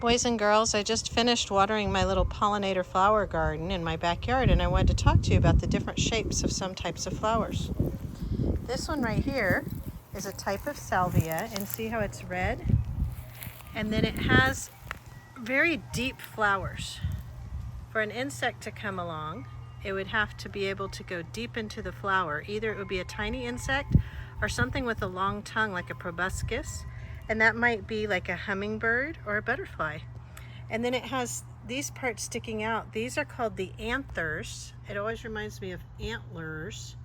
Boys and girls, I just finished watering my little pollinator flower garden in my backyard, and I wanted to talk to you about the different shapes of some types of flowers. This one right here is a type of salvia, and see how it's red? And then it has very deep flowers. For an insect to come along, it would have to be able to go deep into the flower. Either it would be a tiny insect or something with a long tongue like a proboscis, and that might be like a hummingbird or a butterfly. And then it has these parts sticking out. These are called the anthers. It always reminds me of antlers,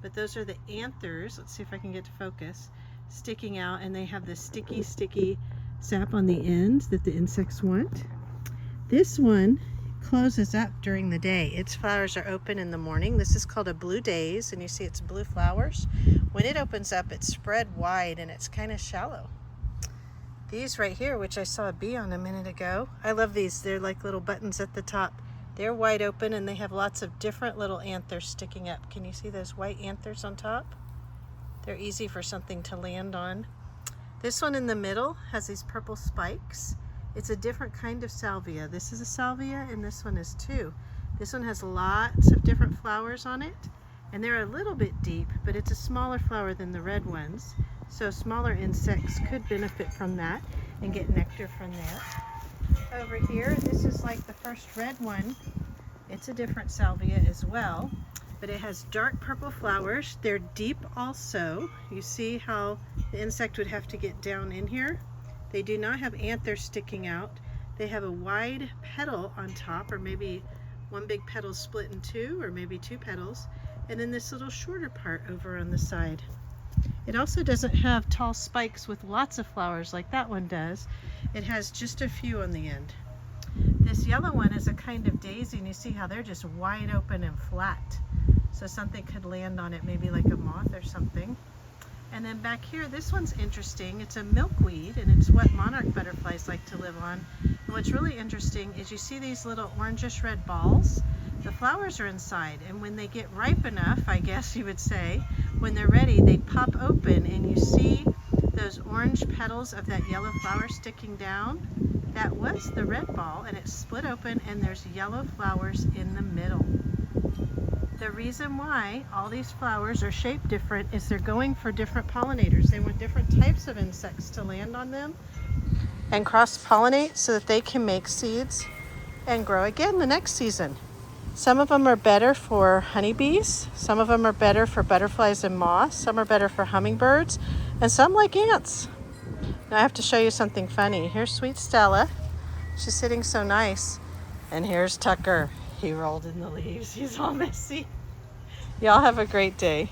but those are the anthers. Let's see if I can get to focus. Sticking out, and they have this sticky sap on the ends that the insects want. This one closes up during the day. Its flowers are open in the morning. This is called a blue daze, and you see its blue flowers. When it opens up, it's spread wide and it's kind of shallow. These right here, which I saw a bee on a minute ago, I love these. They're like little buttons at the top. They're wide open and they have lots of different little anthers sticking up. Can you see those white anthers on top? They're easy for something to land on. This one in the middle has these purple spikes. It's a different kind of salvia. This is a salvia and this one is too. This one has lots of different flowers on it, and they're a little bit deep, but it's a smaller flower than the red ones. So smaller insects could benefit from that and get nectar from that. Over here, this is like the first red one. It's a different salvia as well, but it has dark purple flowers. They're deep also. You see how the insect would have to get down in here? They do not have anthers sticking out. They have a wide petal on top, or maybe one big petal split in two, or maybe two petals, and then this little shorter part over on the side. It also doesn't have tall spikes with lots of flowers like that one does. It has just a few on the end. This yellow one is a kind of daisy, and you see how they're just wide open and flat. So something could land on it, maybe like a moth or something. And then back here, this one's interesting. It's a milkweed, and it's what monarch butterflies like to live on. And what's really interesting is you see these little orangish red balls. The flowers are inside, and when they get ripe enough, I guess you would say, when they're ready, they pop open, and you see those orange petals of that yellow flower sticking down. That was the red ball, and it's split open, and there's yellow flowers in the middle. The reason why all these flowers are shaped different is they're going for different pollinators. They want different types of insects to land on them and cross-pollinate so that they can make seeds and grow again the next season. Some of them are better for honeybees, some of them are better for butterflies and moths, some are better for hummingbirds, and some like ants. Now I have to show you something funny. Here's Sweet Stella. She's sitting so nice. And here's Tucker. He rolled in the leaves. He's all messy. Y'all have a great day.